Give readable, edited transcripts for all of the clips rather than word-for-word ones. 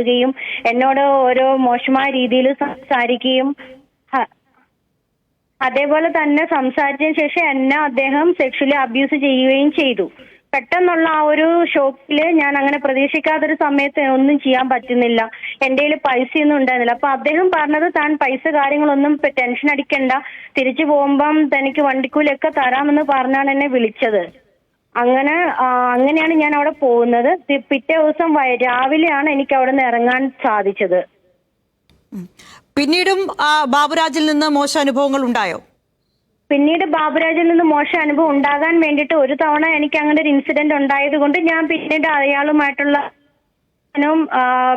ുകയും എന്നോട് ഓരോ മോശമായ രീതിയിൽ സംസാരിക്കുകയും അതേപോലെ തന്നെ സംസാരിച്ചതിന് ശേഷം എന്നെ അദ്ദേഹം സെക്ഷലി അബ്യൂസ് ചെയ്യുകയും ചെയ്തു. പെട്ടെന്നുള്ള ആ ഒരു ഷോക്കിൽ ഞാൻ അങ്ങനെ പ്രതീക്ഷിക്കാത്തൊരു സമയത്ത് ഒന്നും ചെയ്യാൻ പറ്റുന്നില്ല. എൻ്റെ കയ്യിൽ പൈസയൊന്നും ഉണ്ടായിരുന്നില്ല. അപ്പൊ അദ്ദേഹം പറഞ്ഞത് താൻ പൈസ കാര്യങ്ങളൊന്നും ടെൻഷൻ അടിക്കണ്ട, തിരിച്ചു പോകുമ്പം തനിക്ക് വണ്ടിക്കൂലിയൊക്കെ തരാമെന്ന് പറഞ്ഞാണ് എന്നെ വിളിച്ചത്. അങ്ങനെയാണ് ഞാൻ അവിടെ പോകുന്നത്. പിറ്റേ ദിവസം രാവിലെയാണ് എനിക്ക് അവിടെ നിന്ന് ഇറങ്ങാൻ സാധിച്ചത്. പിന്നീടും ബാബുരാജിൽ നിന്ന് മോശം അനുഭവങ്ങൾ ഉണ്ടായോ? പിന്നീട് ബാബുരാജിൽ നിന്ന് മോശം അനുഭവം ഉണ്ടാകാൻ വേണ്ടിയിട്ട് ഒരു തവണ എനിക്ക് അങ്ങനെ ഒരു ഇൻസിഡന്റ് ഉണ്ടായത് കൊണ്ട് ഞാൻ പിന്നീട് അയാളുമായിട്ടുള്ള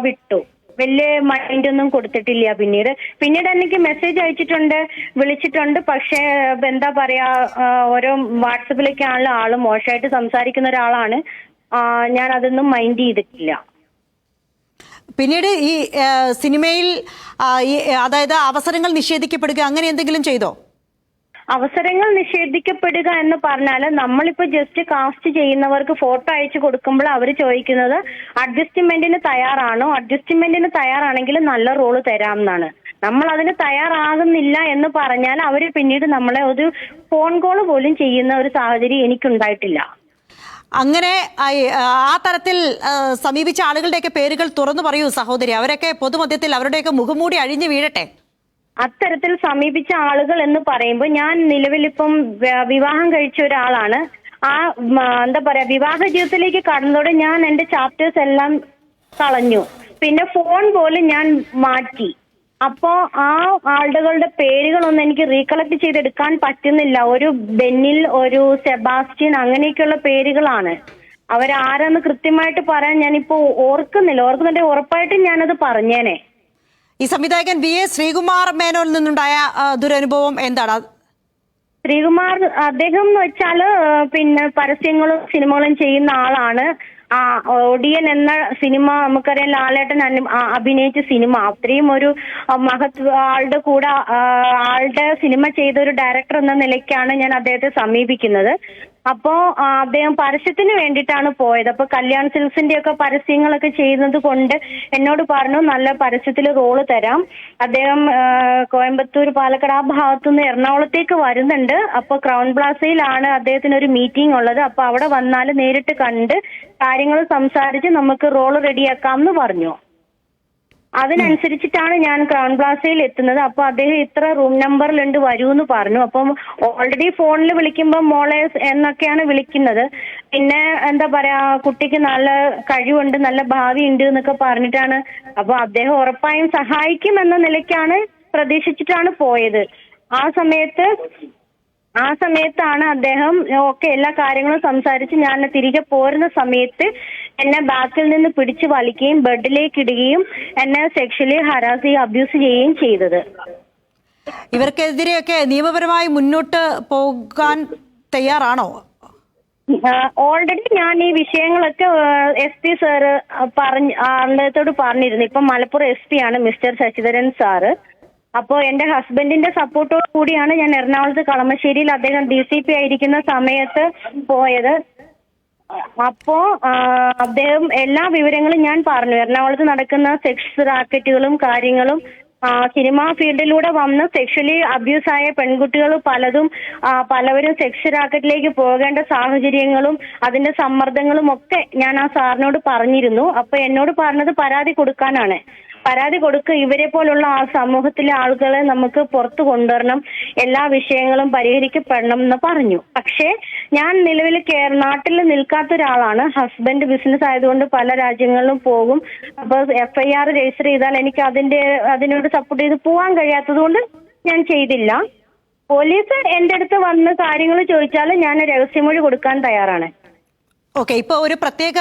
വിട്ടു. വലിയ മൈൻഡ് ഒന്നും കൊടുത്തിട്ടില്ല. പിന്നീട് എനിക്ക് മെസ്സേജ് അയച്ചിട്ടുണ്ട്, വിളിച്ചിട്ടുണ്ട്. പക്ഷേ എന്താ പറയാ, ഓരോ വാട്സപ്പിലേക്കാണല്ലോ ആള് മോശമായിട്ട് സംസാരിക്കുന്ന ഒരാളാണ്. ഞാൻ അതൊന്നും മൈൻഡ് ചെയ്തിട്ടില്ല. പിന്നീട് ഈ സിനിമയിൽ അതായത് അവസരങ്ങൾ നിഷേധിക്കപ്പെടുക അങ്ങനെ എന്തെങ്കിലും ചെയ്തോ? അവസരങ്ങൾ നിഷേധിക്കപ്പെടുക എന്ന് പറഞ്ഞാൽ നമ്മളിപ്പോ ജസ്റ്റ് കാസ്റ്റ് ചെയ്യുന്നവർക്ക് ഫോട്ടോ അയച്ചു കൊടുക്കുമ്പോൾ അവർ ചോദിക്കുന്നത് അഡ്ജസ്റ്റ്മെന്റിന് തയ്യാറാണോ, അഡ്ജസ്റ്റ്മെന്റിന് തയ്യാറാണെങ്കിൽ നല്ല റോള് തരാം എന്നാണ്. നമ്മൾ അതിന് തയ്യാറാകുന്നില്ല എന്ന് പറഞ്ഞാൽ അവർ പിന്നീട് നമ്മളെ ഒരു ഫോൺ കോൾ പോലും ചെയ്യുന്ന ഒരു സാഹചര്യം എനിക്കുണ്ടായിട്ടില്ല. അങ്ങനെ ആ തരത്തിൽ സമീപിച്ച ആളുകളുടെയൊക്കെ പേരുകൾ തുറന്നു പറയൂ സഹോദരി. അവരൊക്കെ പൊതുമധ്യത്തിൽ അവരുടെയൊക്കെ മുഖംമൂടി അഴിഞ്ഞു വീഴട്ടെ. അത്തരത്തിൽ സമീപിച്ച ആളുകൾ എന്ന് പറയുമ്പോൾ ഞാൻ നിലവിലിപ്പം വിവാഹം കഴിച്ച ഒരാളാണ്. എന്താ പറയാ, വിവാഹ ജീവിതത്തിലേക്ക് കടന്നതോടെ ഞാൻ എന്റെ ചാപ്റ്റേഴ്സ് എല്ലാം കളഞ്ഞു. പിന്നെ ഫോൺ പോലും ഞാൻ മാറ്റി. അപ്പോ ആ ആളുകളുടെ പേരുകളൊന്നും എനിക്ക് റീകളക്ട് ചെയ്തെടുക്കാൻ പറ്റുന്നില്ല. ഒരു ബെന്നിൽ, ഒരു സെബാസ്റ്റ്യൻ, അങ്ങനെയൊക്കെയുള്ള പേരുകളാണ്. അവരാരെന്ന് കൃത്യമായിട്ട് പറയാൻ ഞാനിപ്പോ ഓർക്കുന്നുണ്ടെങ്കിൽ ഉറപ്പായിട്ടും ഞാനത് പറഞ്ഞേനെ. ഈ സംവിധായകൻ VA ശ്രീകുമാർ മേനോനിൽ നിന്നുണ്ടായ ദുരനുഭവം എന്താണ്? ശ്രീകുമാർ അദ്ദേഹം എന്ന് വെച്ചാല് പിന്നെ പരസ്യങ്ങളും സിനിമകളും ചെയ്യുന്ന ആളാണ്. ഒടിയൻ എന്ന സിനിമ നമുക്കറിയാം, ലാലേട്ടൻ അഭിനയിച്ച സിനിമ. അത്രയും ഒരു ആളുടെ കൂടെ ആളുടെ സിനിമ ചെയ്ത ഒരു ഡയറക്ടർ എന്ന നിലയ്ക്കാണ് ഞാൻ അദ്ദേഹത്തെ സമീപിക്കുന്നത്. അപ്പോ അദ്ദേഹം പരസ്യത്തിന് വേണ്ടിയിട്ടാണ് പോയത്. അപ്പൊ കല്യാൺ സിൽക്സിന്റെ ഒക്കെ പരസ്യങ്ങളൊക്കെ ചെയ്യുന്നത് കൊണ്ട് എന്നോട് പറഞ്ഞു നല്ല പരസ്യത്തിൽ റോള് തരാം. അദ്ദേഹം കോയമ്പത്തൂർ, പാലക്കാട് ആ ഭാഗത്തുനിന്ന് എറണാകുളത്തേക്ക് വരുന്നുണ്ട്. അപ്പൊ ക്രൗൺ പ്ലാസയിലാണ് അദ്ദേഹത്തിന് ഒരു മീറ്റിംഗ് ഉള്ളത്. അപ്പൊ അവിടെ വന്നാൽ നേരിട്ട് കണ്ട് കാര്യങ്ങൾ സംസാരിച്ച് നമുക്ക് റോള് റെഡിയാക്കാം എന്ന് പറഞ്ഞു. അതിനനുസരിച്ചിട്ടാണ് ഞാൻ ക്രൗൺ പ്ലാസയിൽ എത്തുന്നത്. അപ്പൊ അദ്ദേഹം ഇത്ര റൂം നമ്പറിലുണ്ട്, വരൂന്ന് പറഞ്ഞു. അപ്പം ഓൾറെഡി ഫോണിൽ വിളിക്കുമ്പോൾ മോളെ എന്നൊക്കെയാണ് വിളിക്കുന്നത്. പിന്നെ എന്താ പറയാ, കുട്ടിക്ക് നല്ല കഴിവുണ്ട്, നല്ല ഭാവി ഉണ്ട് എന്നൊക്കെ പറഞ്ഞിട്ടാണ്. അപ്പൊ അദ്ദേഹം ഉറപ്പായും സഹായിക്കും എന്ന നിലയ്ക്കാണ് പ്രതീക്ഷിച്ചിട്ടാണ് പോയത്. ആ സമയത്താണ് അദ്ദേഹം എല്ലാ കാര്യങ്ങളും സംസാരിച്ച് ഞാൻ തിരികെ പോരുന്ന സമയത്ത് എന്നെ ബാക്കിൽ നിന്ന് പിടിച്ചു വലിക്കുകയും ബെഡിലേക്ക് ഇടുകയും എന്നെ സെക്ഷലി ഹരാസ് ചെയ്യുകയും അബ്യൂസ് ചെയ്യുകയും ചെയ്തത്. ഇവർക്കെതിരെയൊക്കെ നിയമപരമായി മുന്നോട്ട് പോകാൻ തയ്യാറാണോ? ഓൾറെഡി ഞാൻ ഈ വിഷയങ്ങളൊക്കെ SP സാറ് അദ്ദേഹത്തോട് പറഞ്ഞിരുന്നു. ഇപ്പൊ മലപ്പുറം SP ആണ് മിസ്റ്റർ ശശിധരൻ സാറ്. അപ്പോ എന്റെ ഹസ്ബൻഡിന്റെ സപ്പോർട്ടോട് കൂടിയാണ് ഞാൻ എറണാകുളത്ത് കളമശ്ശേരിയിൽ അദ്ദേഹം DCP ആയിരിക്കുന്ന സമയത്ത് പോയത്. അപ്പോ അദ്ദേഹം എല്ലാ വിവരങ്ങളും ഞാൻ പറഞ്ഞു. എറണാകുളത്ത് നടക്കുന്ന സെക്സ് റാക്കറ്റുകളും കാര്യങ്ങളും, സിനിമാ ഫീൽഡിലൂടെ വന്ന് സെക്ഷലി അബ്യൂസ് ആയ പെൺകുട്ടികൾ പലവരും സെക്സ് റാക്കറ്റിലേക്ക് പോകേണ്ട സാഹചര്യങ്ങളും അതിന്റെ സമ്മർദ്ദങ്ങളും ഒക്കെ ഞാൻ ആ സാറിനോട് പറഞ്ഞിരുന്നു. അപ്പൊ എന്നോട് പറഞ്ഞത് പരാതി കൊടുക്കാനാണ്. പരാതി കൊടുക്കുക, ഇവരെ പോലുള്ള സമൂഹത്തിലെ ആളുകളെ നമുക്ക് പുറത്തു കൊണ്ടുവരണം, എല്ലാ വിഷയങ്ങളും പരിഹരിക്കപ്പെടണം എന്ന് പറഞ്ഞു. പക്ഷേ ഞാൻ നിലവിൽ നാട്ടിൽ നിൽക്കാത്ത ഒരാളാണ്. ഹസ്ബൻഡ് ബിസിനസ് ആയതുകൊണ്ട് പല രാജ്യങ്ങളിലും പോകും. അപ്പൊ FIR രജിസ്റ്റർ ചെയ്താൽ എനിക്ക് അതിനോട് സപ്പോർട്ട് ചെയ്ത് പോകാൻ കഴിയാത്തത് കൊണ്ട് ഞാൻ ചെയ്തില്ല. പോലീസ് എന്റെ അടുത്ത് വന്ന് കാര്യങ്ങൾ ചോദിച്ചാൽ ഞാൻ രഹസ്യമൊഴി കൊടുക്കാൻ തയ്യാറാണ്. ഓക്കെ, ഇപ്പോൾ ഒരു പ്രത്യേക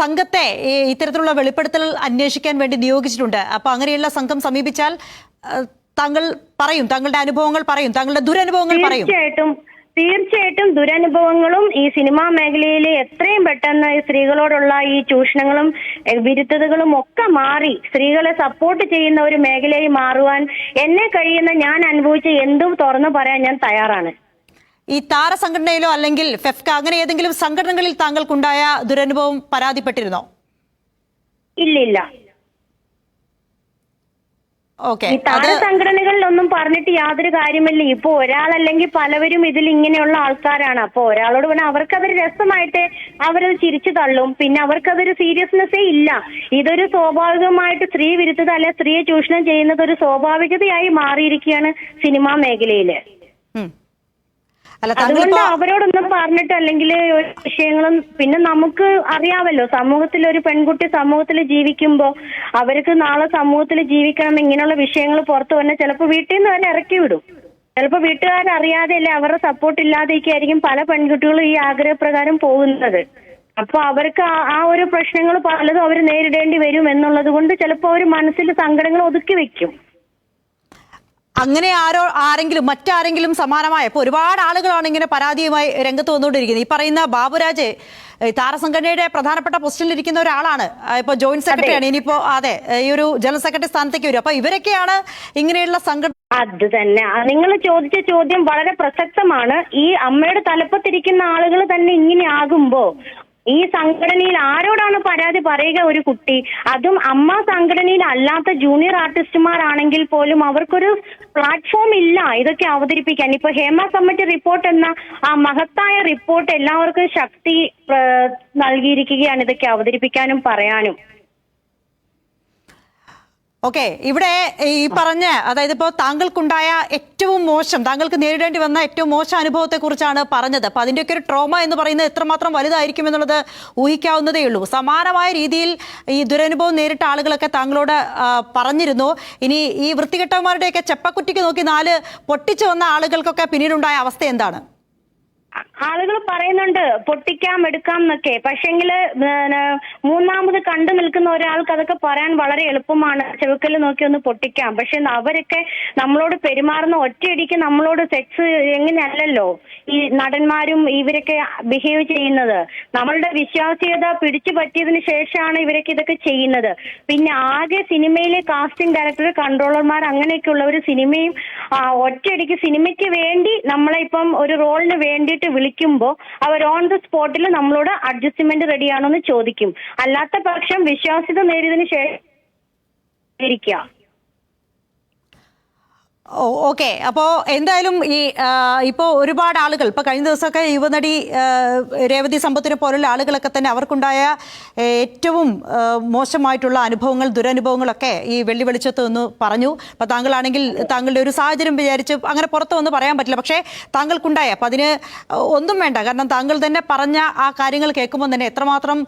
സംഘത്തെ ഇത്തരത്തിലുള്ള വെളിപ്പെടുത്തൽ അന്വേഷിക്കാൻ വേണ്ടി നിയോഗിച്ചിട്ടുണ്ട്. അപ്പോൾ അങ്ങനെയുള്ള സംഘം സമീപിച്ചാൽ താങ്കൾ പറയും, താങ്കളുടെ അനുഭവങ്ങൾ പറയും, താങ്കളുടെ ദുരനുഭവങ്ങൾ പറയും. തീർച്ചയായിട്ടും ദുരനുഭവങ്ങളും ഈ സിനിമാ മേഖലയിൽ എത്രയും പെട്ടെന്ന് ഈ സ്ത്രീകളോടുള്ള ഈ ചൂഷണങ്ങളും വിരുദ്ധതകളും ഒക്കെ മാറി സ്ത്രീകളെ സപ്പോർട്ട് ചെയ്യുന്ന ഒരു മേഖലയായി മാറുവാൻ എന്നെ കഴിയുന്ന, ഞാൻ അനുഭവിച്ച എന്തും തുറന്നു പറയാൻ ഞാൻ തയ്യാറാണ്. ഈ താരസംഘടനയിലോ അല്ലെങ്കിൽ ഫെഫ്ക അങ്ങനെ ഏതെങ്കിലും സംഘടനകളിൽ താങ്കൾക്കുണ്ടായ ദുരനുഭവം പരാതിപ്പെട്ടിരുന്നോ? ഇല്ല. ഓക്കെ, ഈ താരസംഘടനകളിലൊന്നും പറഞ്ഞിട്ട് യാതൊരു കാര്യമില്ല. ഇപ്പൊ ഒരാളല്ലെങ്കിൽ പലവരും ഇതിൽ ഇങ്ങനെയുള്ള ആൾക്കാരാണ്. അപ്പൊ ഒരാളോട് പറഞ്ഞാൽ അവർക്കതൊരു രസമായിട്ട് അവരത് ചിരിച്ചു തള്ളും. പിന്നെ അവർക്കതൊരു സീരിയസ്നെസ്സേ ഇല്ല. ഇതൊരു സ്വാഭാവികമായിട്ട് സ്ത്രീ വിരുദ്ധത അല്ലെ സ്ത്രീയെ ചൂഷണം ചെയ്യുന്നത് ഒരു സ്വാഭാവികതയായി മാറിയിരിക്കുകയാണ് സിനിമാ മേഖലയില്. അതുകൊണ്ട് അവരോടൊന്നും പറഞ്ഞിട്ട് അല്ലെങ്കിൽ ഒരു വിഷയങ്ങളും പിന്നെ നമുക്ക് അറിയാമല്ലോ, സമൂഹത്തിൽ ഒരു പെൺകുട്ടി സമൂഹത്തിൽ ജീവിക്കുമ്പോൾ അവർക്ക് നാളെ സമൂഹത്തിൽ ജീവിക്കണം ഇങ്ങനെയുള്ള വിഷയങ്ങൾ പുറത്തു വന്നാൽ ചിലപ്പോൾ വീട്ടിൽ നിന്ന് തന്നെ ഇറക്കി വിടും. ചിലപ്പോൾ വീട്ടുകാരറിയാതെ അല്ലെ അവരുടെ സപ്പോർട്ട് ഇല്ലാതെയൊക്കെയായിരിക്കും പല പെൺകുട്ടികളും ഈ ആഗ്രഹപ്രകാരം പോകുന്നത്. അപ്പൊ അവർക്ക് ആ ഒരു പ്രശ്നങ്ങൾ പലതും അവർ നേരിടേണ്ടി വരും എന്നുള്ളത് കൊണ്ട് ചിലപ്പോൾ അവർ മനസ്സിൽ സങ്കടങ്ങൾ ഒതുക്കി വെക്കും. അങ്ങനെ ആരെങ്കിലും മറ്റാരെങ്കിലും സമാനമായ ഇപ്പൊ ഒരുപാട് ആളുകളാണ് ഇങ്ങനെ പരാതിയുമായി രംഗത്ത് വന്നുകൊണ്ടിരിക്കുന്നത്. ഈ പറയുന്ന ബാബുരാജ് താരസംഘടനയുടെ പ്രധാനപ്പെട്ട പോസ്റ്റിൽ ഇരിക്കുന്ന ഒരാളാണ്, ഇപ്പൊ ജോയിന്റ് സെക്രട്ടറിയാണ്, ഇനിയിപ്പോ അതെ ഈ ഒരു ജനറൽ സെക്രട്ടറി സ്ഥാനത്തേക്ക് വരും. അപ്പൊ ഇവരൊക്കെയാണ് ഇങ്ങനെയുള്ള സംഘടന. അത് തന്നെ നിങ്ങൾ ചോദിച്ച ചോദ്യം വളരെ പ്രസക്തമാണ്. ഈ അമ്മയുടെ തലപ്പത്തിരിക്കുന്ന ആളുകൾ തന്നെ ഇങ്ങനെ ആകുമ്പോ ഈ സംഘടനയിൽ ആരോടാണ് പരാതി പറയുക ഒരു കുട്ടി? അതും അമ്മ സംഘടനയിൽ അല്ലാത്ത ജൂനിയർ ആർട്ടിസ്റ്റുമാരാണെങ്കിൽ പോലും അവർക്കൊരു പ്ലാറ്റ്ഫോം ഇല്ല ഇതൊക്കെ അവതരിപ്പിക്കാൻ. ഇപ്പൊ ഹേമ കമ്മിറ്റി റിപ്പോർട്ട് എന്ന ആ മഹത്തായ റിപ്പോർട്ട് എല്ലാവർക്കും ശക്തി നൽകിയിരിക്കുകയാണ് ഇതൊക്കെ അവതരിപ്പിക്കാനും പറയാനും. ഓക്കെ, ഇവിടെ ഈ പറഞ്ഞ അതായത് ഇപ്പോൾ താങ്കൾക്കുണ്ടായ ഏറ്റവും മോശം, താങ്കൾക്ക് നേരിടേണ്ടി വന്ന ഏറ്റവും മോശം അനുഭവത്തെ കുറിച്ചാണ് പറഞ്ഞത്. അപ്പൊ അതിൻ്റെയൊക്കെ ഒരു ട്രോമ എന്ന് പറയുന്നത് എത്രമാത്രം വലുതായിരിക്കും എന്നുള്ളത് ഊഹിക്കാവുന്നതേ ഉള്ളൂ. സമാനമായ രീതിയിൽ ഈ ദുരനുഭവം നേരിട്ട ആളുകളൊക്കെ താങ്കളോട് പറഞ്ഞിരുന്നു. ഇനി ഈ വൃത്തികെട്ടവന്മാരുടെയൊക്കെ ചെപ്പക്കുറ്റിക്ക് നോക്കി 4 പൊട്ടിച്ചു വന്ന ആളുകൾക്കൊക്കെ പിന്നീടുണ്ടായ അവസ്ഥ എന്താണ്? ആളുകൾ പറയുന്നുണ്ട് പൊട്ടിക്കാം എടുക്കാം എന്നൊക്കെ. പക്ഷെങ്കില് മൂന്നാമത് കണ്ടു നിൽക്കുന്ന ഒരാൾക്ക് അതൊക്കെ പറയാൻ വളരെ എളുപ്പമാണ്. ചെവുക്കല് നോക്കി ഒന്ന് പൊട്ടിക്കാം. പക്ഷെ അവരൊക്കെ നമ്മളോട് പെരുമാറുന്ന ഒറ്റയടിക്ക് നമ്മളോട് സെക്സ് എങ്ങനെയല്ലല്ലോ ഈ നടന്മാരും ഇവരൊക്കെ ബിഹേവ് ചെയ്യുന്നത്. നമ്മളുടെ വിശ്വാസ്യത പിടിച്ചു പറ്റിയതിന് ശേഷമാണ് ഇവരൊക്കെ ഇതൊക്കെ ചെയ്യുന്നത്. പിന്നെ ആകെ സിനിമയിലെ കാസ്റ്റിംഗ് ഡയറക്ടർ, കൺട്രോളർമാർ അങ്ങനെയൊക്കെയുള്ളവർ സിനിമയും ഒറ്റയടിക്ക് സിനിമയ്ക്ക് വേണ്ടി നമ്മളെ ഇപ്പം ഒരു റോളിന് വേണ്ടിയിട്ട് വിളിക്കുമ്പോൾ അവർ ഓൺ ദ സ്പോട്ടിൽ നമ്മളോട് അഡ്ജസ്റ്റ്മെന്റ് റെഡിയാണോ എന്ന് ചോദിക്കും. അല്ലാത്ത പക്ഷം വിശ്വാസ്യത നേടിയതിനു ശേഷം ഇരിക്കുക. ഓക്കെ, അപ്പോൾ എന്തായാലും ഈ ഇപ്പോൾ ഒരുപാട് ആളുകൾ ഇപ്പോൾ കഴിഞ്ഞ ദിവസമൊക്കെ യുവനടി രേവതി സമ്പത്തിനെ പോലുള്ള ആളുകളൊക്കെ തന്നെ അവർക്കുണ്ടായ ഏറ്റവും മോശമായിട്ടുള്ള അനുഭവങ്ങൾ, ദുരനുഭവങ്ങളൊക്കെ ഈ വെള്ളി വെളിച്ചത്ത് നിന്ന് പറഞ്ഞു. അപ്പോൾ താങ്കളാണെങ്കിൽ താങ്കളുടെ ഒരു സാഹചര്യം വിചാരിച്ച് അങ്ങനെ പുറത്ത് വന്ന് പറയാൻ പറ്റില്ല. പക്ഷേ താങ്കൾക്കുണ്ടായ അപ്പം അതിന് ഒന്നും വേണ്ട. കാരണം താങ്കൾ തന്നെ പറഞ്ഞ ആ കാര്യങ്ങൾ കേൾക്കുമ്പോൾ തന്നെ എത്രമാത്രം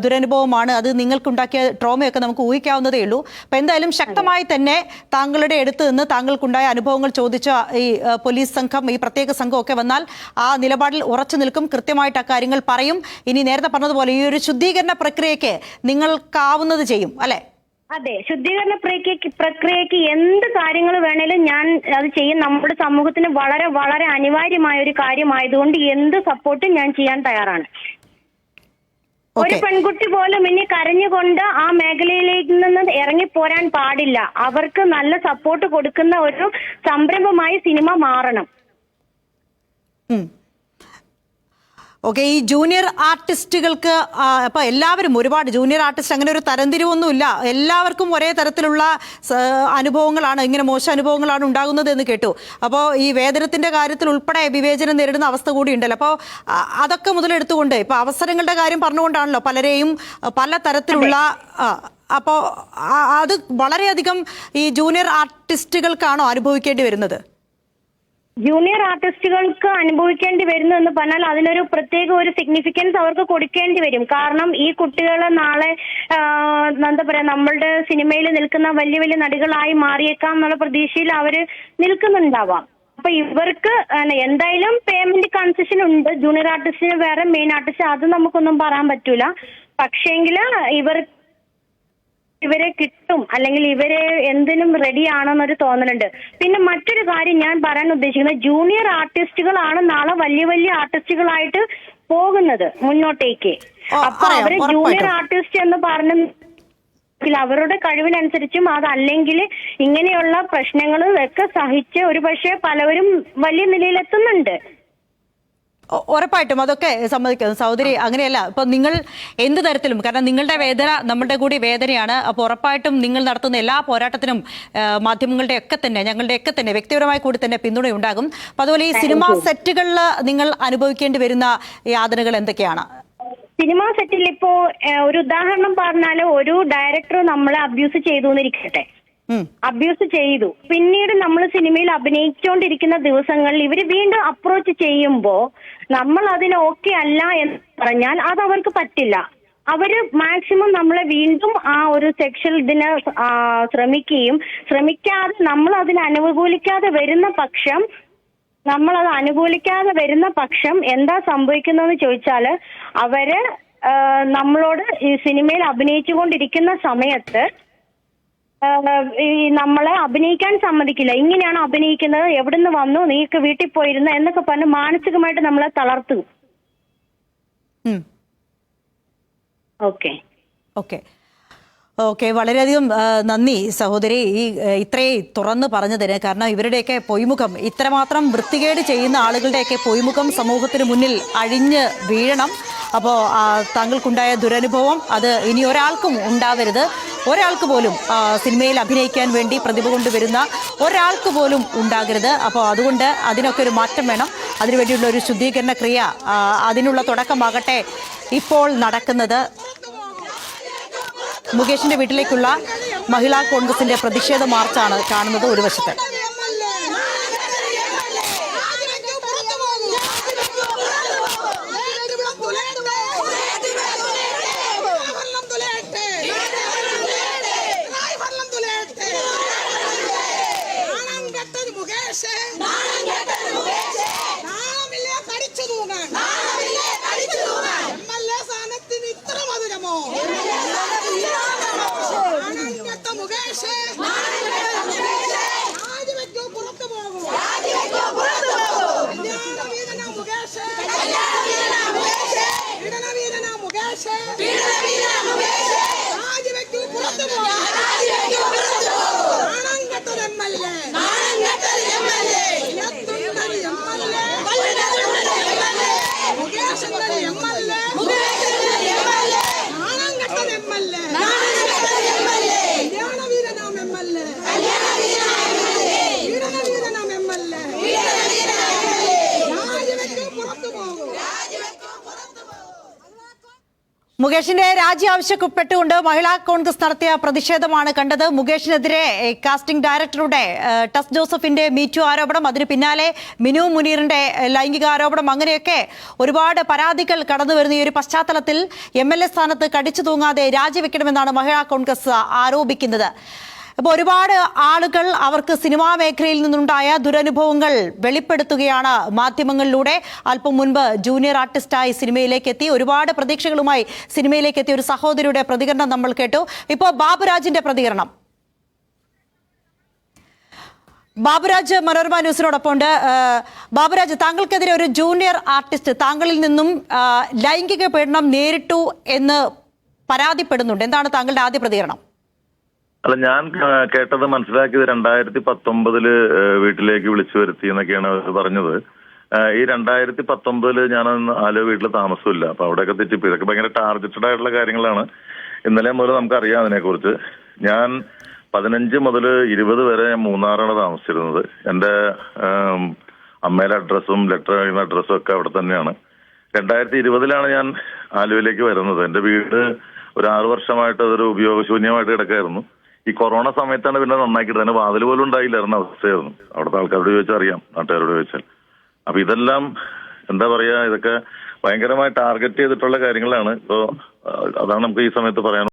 ദുരനുഭവമാണ് അത്, നിങ്ങൾക്കുണ്ടാക്കിയ ട്രോമയൊക്കെ നമുക്ക് ഊഹിക്കാവുന്നതേ ഉള്ളൂ. അപ്പോൾ എന്തായാലും ശക്തമായി തന്നെ താങ്കളുടെ അടുത്ത് നിന്ന് താങ്കൾക്കുണ്ടായ അനുഭവങ്ങൾ ചോദിച്ച ഈ പോലീസ് സംഘം, ഈ പ്രത്യേക സംഘമൊക്കെ വന്നാൽ ആ നിലപാടിൽ ഉറച്ചു നിൽക്കും, കൃത്യമായിട്ട് ആ കാര്യങ്ങൾ പറയും. ഇനി നേരത്തെ പറഞ്ഞതുപോലെ ഈ ഒരു ശുദ്ധീകരണ പ്രക്രിയയ്ക്ക് നിങ്ങൾക്കാവുന്നത് ചെയ്യും അല്ലെ? അതെ, ശുദ്ധീകരണ പ്രക്രിയക്ക് എന്ത് കാര്യങ്ങൾ വേണേലും ഞാൻ അത് ചെയ്യും. നമ്മുടെ സമൂഹത്തിന് വളരെ വളരെ അനിവാര്യമായ ഒരു കാര്യമായതുകൊണ്ട് എന്ത് സപ്പോർട്ടും ഞാൻ ചെയ്യാൻ തയ്യാറാണ്. ഒരു പെൺകുട്ടി പോലും ഇനി കരഞ്ഞുകൊണ്ട് ആ മേഖലയിലേക്ക് നിന്ന് ഇറങ്ങിപ്പോരാൻ പാടില്ല. അവർക്ക് നല്ല സപ്പോർട്ട് കൊടുക്കുന്ന ഒരു സംരംഭമായി സിനിമ മാറണം. ഓക്കെ, ഈ ജൂനിയർ ആർട്ടിസ്റ്റുകൾക്ക് അപ്പൊ എല്ലാവരും ഒരുപാട് ജൂനിയർ ആർട്ടിസ്റ്റ് അങ്ങനെ ഒരു തരംതിരിവൊന്നുമില്ല, എല്ലാവർക്കും ഒരേ തരത്തിലുള്ള അനുഭവങ്ങളാണ്, ഇങ്ങനെ മോശം അനുഭവങ്ങളാണ് ഉണ്ടാകുന്നത് എന്ന് കേട്ടു. അപ്പോൾ ഈ വേതനത്തിന്റെ കാര്യത്തിൽ ഉൾപ്പെടെ വിവേചനം നേരിടുന്ന അവസ്ഥ കൂടി ഉണ്ടല്ലോ. അപ്പോൾ അതൊക്കെ മുതലെടുത്തുകൊണ്ട് ഇപ്പൊ അവസരങ്ങളുടെ കാര്യം പറഞ്ഞുകൊണ്ടാണല്ലോ പലരെയും പല തരത്തിലുള്ള അപ്പോൾ അത് വളരെയധികം ഈ ജൂനിയർ ആർട്ടിസ്റ്റുകൾക്കാണോ അനുഭവിക്കേണ്ടി വരുന്നത്? ജൂനിയർ ആർട്ടിസ്റ്റുകൾക്ക് അനുഭവിക്കേണ്ടി വരുന്നു എന്ന് പറഞ്ഞാൽ അതിനൊരു പ്രത്യേക ഒരു സിഗ്നിഫിക്കൻസ് അവർക്ക് കൊടുക്കേണ്ടി വരും. കാരണം ഈ കുട്ടികളെ നാളെ എന്താ പറയാ നമ്മളുടെ സിനിമയിൽ നിൽക്കുന്ന വലിയ വലിയ നടികളായി മാറിയേക്കാം എന്നുള്ള പ്രതീക്ഷയിൽ അവര് നിൽക്കുന്നുണ്ടാവാം. അപ്പൊ ഇവർക്ക് എന്തായാലും പേയ്മെന്റ് കൺസെഷൻ ഉണ്ട്. ജൂനിയർ ആർട്ടിസ്റ്റിന് വേറെ, മെയിൻ ആർട്ടിസ്റ്റ് അത് നമുക്കൊന്നും പറയാൻ പറ്റൂല. പക്ഷേങ്കില് ഇവരെ കിട്ടും, അല്ലെങ്കിൽ ഇവരെ എന്തിനും റെഡി ആണെന്നൊരു തോന്നലുണ്ട്. പിന്നെ മറ്റൊരു കാര്യം ഞാൻ പറയാൻ ഉദ്ദേശിക്കുന്നത്, ജൂനിയർ ആർട്ടിസ്റ്റുകളാണ് നാളെ വലിയ വലിയ ആർട്ടിസ്റ്റുകളായിട്ട് പോകുന്നത് മുന്നോട്ടേക്ക്. അപ്പൊ അവര് ജൂനിയർ ആർട്ടിസ്റ്റ് എന്ന് പറഞ്ഞ അവരുടെ കഴിവിനനുസരിച്ചും അതല്ലെങ്കിൽ ഇങ്ങനെയുള്ള പ്രശ്നങ്ങൾ ഒക്കെ സഹിച്ച് ഒരു പക്ഷേ പലവരും വലിയ നിലയിലെത്തുന്നുണ്ട്. ഉറപ്പായിട്ടും അതൊക്കെ സമ്മതിക്കുന്നു സഹോദരി. അങ്ങനെയല്ല, ഇപ്പൊ നിങ്ങൾ എന്ത് തരത്തിലും, കാരണം നിങ്ങളുടെ വേദന നമ്മുടെ കൂടി വേദനയാണ്. അപ്പോൾ ഉറപ്പായിട്ടും നിങ്ങൾ നടത്തുന്ന എല്ലാ പോരാട്ടത്തിനും മാധ്യമങ്ങളുടെ ഒക്കെ തന്നെ, ഞങ്ങളുടെ ഒക്കെ തന്നെ വ്യക്തിപരമായി കൂടി തന്നെ പിന്തുണയുണ്ടാകും. അപ്പൊ അതുപോലെ ഈ സിനിമാ സെറ്റുകളിൽ നിങ്ങൾ അനുഭവിക്കേണ്ടി വരുന്ന യാതനകൾ എന്തൊക്കെയാണ്? സിനിമാ സെറ്റിൽ ഇപ്പോ ഒരു ഉദാഹരണം പറഞ്ഞാല്, ഒരു ഡയറക്ടർ നമ്മളെ അബ്യൂസ് ചെയ്തു എന്നിരിക്കട്ടെ, അബ്യൂസ് ചെയ്തു, പിന്നീട് നമ്മൾ സിനിമയിൽ അഭിനയിച്ചുകൊണ്ടിരിക്കുന്ന ദിവസങ്ങളിൽ ഇവര് വീണ്ടും അപ്രോച്ച് ചെയ്യുമ്പോ നമ്മൾ അതിന് ഓക്കെ അല്ല എന്ന് പറഞ്ഞാൽ അത് അവർക്ക് പറ്റില്ല. അവര് മാക്സിമം നമ്മളെ വീണ്ടും ആ ഒരു സെക്ഷൽ ഇതിനെ ശ്രമിക്കാതെ നമ്മൾ അതിനെ അനുകൂലിക്കാതെ വരുന്ന പക്ഷം എന്താ സംഭവിക്കുന്നതെന്ന് ചോദിച്ചാല്, അവര് നമ്മളോട് ഈ സിനിമയിൽ അഭിനയിച്ചുകൊണ്ടിരിക്കുന്ന സമയത്ത് ഈ നമ്മളെ അഭിനയിക്കാൻ സമ്മതിക്കില്ല. ഇങ്ങനെയാണ് അഭിനയിക്കുന്നത്, എവിടുന്ന് വന്നു, നീക്ക് വീട്ടിൽ പോയിരുന്ന എന്നൊക്കെ പറഞ്ഞ് മാനസികമായിട്ട് നമ്മളെ തളർത്തും. ഓക്കെ, വളരെയധികം നന്ദി സഹോദരി ഇത്രയും തുറന്നു പറഞ്ഞതിന്. കാരണം ഇവരുടെയൊക്കെ പൊയ്മുഖം, ഇത്രമാത്രം വൃത്തികേട് ചെയ്യുന്ന ആളുകളുടെയൊക്കെ പൊയ്മുഖം സമൂഹത്തിന് മുന്നിൽ അഴിഞ്ഞ് വീഴണം. അപ്പോൾ താങ്കൾക്കുണ്ടായ ദുരനുഭവം അത് ഇനി ഒരാൾക്കും ഉണ്ടാവരുത്. ഒരാൾക്ക് പോലും സിനിമയിൽ അഭിനയിക്കാൻ വേണ്ടി പ്രതിഭ കൊണ്ടുവരുന്ന ഒരാൾക്ക് പോലും ഉണ്ടാകരുത്. അപ്പോൾ അതുകൊണ്ട് അതിനൊക്കെ ഒരു മാറ്റം വേണം. അതിനുവേണ്ടിയുള്ള ഒരു ശുദ്ധീകരണ ക്രിയ, അതിനുള്ള തുടക്കമാകട്ടെ ഇപ്പോൾ നടക്കുന്നത്. മുകേഷിന്റെ വീട്ടിലേക്കുള്ള മഹിളാ കോൺഗ്രസിന്റെ പ്രതിഷേധ മാർച്ചാണ് കാണുന്നത് ഒരു വശത്ത്. മുകേഷിന്റെ രാജി ആവശ്യപ്പെട്ടുകൊണ്ട് മഹിളാ കോൺഗ്രസ് നടത്തിയ പ്രതിഷേധമാണ് കണ്ടത്. മുകേഷിനെതിരെ കാസ്റ്റിംഗ് ഡയറക്ടറുടെ ടെസ് ജോസഫിന്റെ മീറ്റു ആരോപണം, അതിന് പിന്നാലെ മിനു മുനീറിന്റെ ലൈംഗിക ആരോപണം, അങ്ങനെയൊക്കെ ഒരുപാട് പരാതികൾ കടന്നു വരുന്ന ഈ ഒരു പശ്ചാത്തലത്തിൽ MLA സ്ഥാനത്ത് കടിച്ചു തൂങ്ങാതെ രാജിവെക്കണമെന്നാണ് മഹിളാ കോൺഗ്രസ് ആരോപിക്കുന്നത്. അപ്പോൾ ഒരുപാട് ആളുകൾ അവർക്ക് സിനിമാ മേഖലയിൽ നിന്നുണ്ടായ ദുരനുഭവങ്ങൾ വെളിപ്പെടുത്തുകയാണ് മാധ്യമങ്ങളിലൂടെ. അല്പം മുൻപ് ജൂനിയർ ആർട്ടിസ്റ്റായി സിനിമയിലേക്ക് എത്തി, ഒരുപാട് പ്രതീക്ഷകളുമായി സിനിമയിലേക്ക് എത്തിയ ഒരു സഹോദരിയുടെ പ്രതികരണം നമ്മൾ കേട്ടു. ഇപ്പോൾ ബാബുരാജിന്റെ പ്രതികരണം. ബാബുരാജ് മനോരമ ന്യൂസിനോടൊപ്പം ഉണ്ട്. ബാബുരാജ്, താങ്കൾക്കെതിരെ ഒരു ജൂനിയർ ആർട്ടിസ്റ്റ് താങ്കളിൽ നിന്നും ലൈംഗിക പീഡനം നേരിട്ടു എന്ന് പരാതിപ്പെടുന്നുണ്ട്. എന്താണ് താങ്കളുടെ ആദ്യ പ്രതികരണം? അല്ല, ഞാൻ കേട്ടത് മനസ്സിലാക്കിയത് 2019 വീട്ടിലേക്ക് വിളിച്ചു വരുത്തി എന്നൊക്കെയാണ് പറഞ്ഞത്. ഈ 2019 ഞാൻ ആലോ വീട്ടിൽ താമസമില്ല. അപ്പൊ അവിടെയൊക്കെ തെറ്റിപ്പോയി. ഇതൊക്കെ ഭയങ്കര ടാർഗറ്റഡ് ആയിട്ടുള്ള കാര്യങ്ങളാണ്. ഇന്നലെ മുതൽ നമുക്കറിയാം അതിനെക്കുറിച്ച്. ഞാൻ 15 മുതൽ 20 വരെ ഞാൻ മൂന്നാറാണ് താമസിച്ചിരുന്നത്. എന്റെ അമ്മയുടെ അഡ്രസ്സും ലെറ്റർ എഴുതുന്ന അഡ്രസ്സും ഒക്കെ അവിടെ തന്നെയാണ്. 2020 ഞാൻ ആലുവയിലേക്ക് വരുന്നത്. എന്റെ വീട് ഒരു 6 വർഷമായിട്ട് അതൊരു ഉപയോഗശൂന്യമായിട്ട് കിടക്കായിരുന്നു. ഈ കൊറോണ സമയത്താണ് പിന്നെ നന്നാക്കിയിട്ട്, തന്നെ വാതിൽ പോലും ഉണ്ടായില്ലായിരുന്ന അവസ്ഥയായിരുന്നു. അവിടുത്തെ ആൾക്കാരോട് ചോദിച്ചാൽ അറിയാം, നാട്ടുകാരോട് ചോദിച്ചാൽ. അപ്പൊ ഇതെല്ലാം എന്താ പറയാ, ഇതൊക്കെ ഭയങ്കരമായി ടാർഗറ്റ് ചെയ്തിട്ടുള്ള കാര്യങ്ങളാണ്. ഇപ്പോ അതാണ് നമുക്ക് ഈ സമയത്ത് പറയാൻ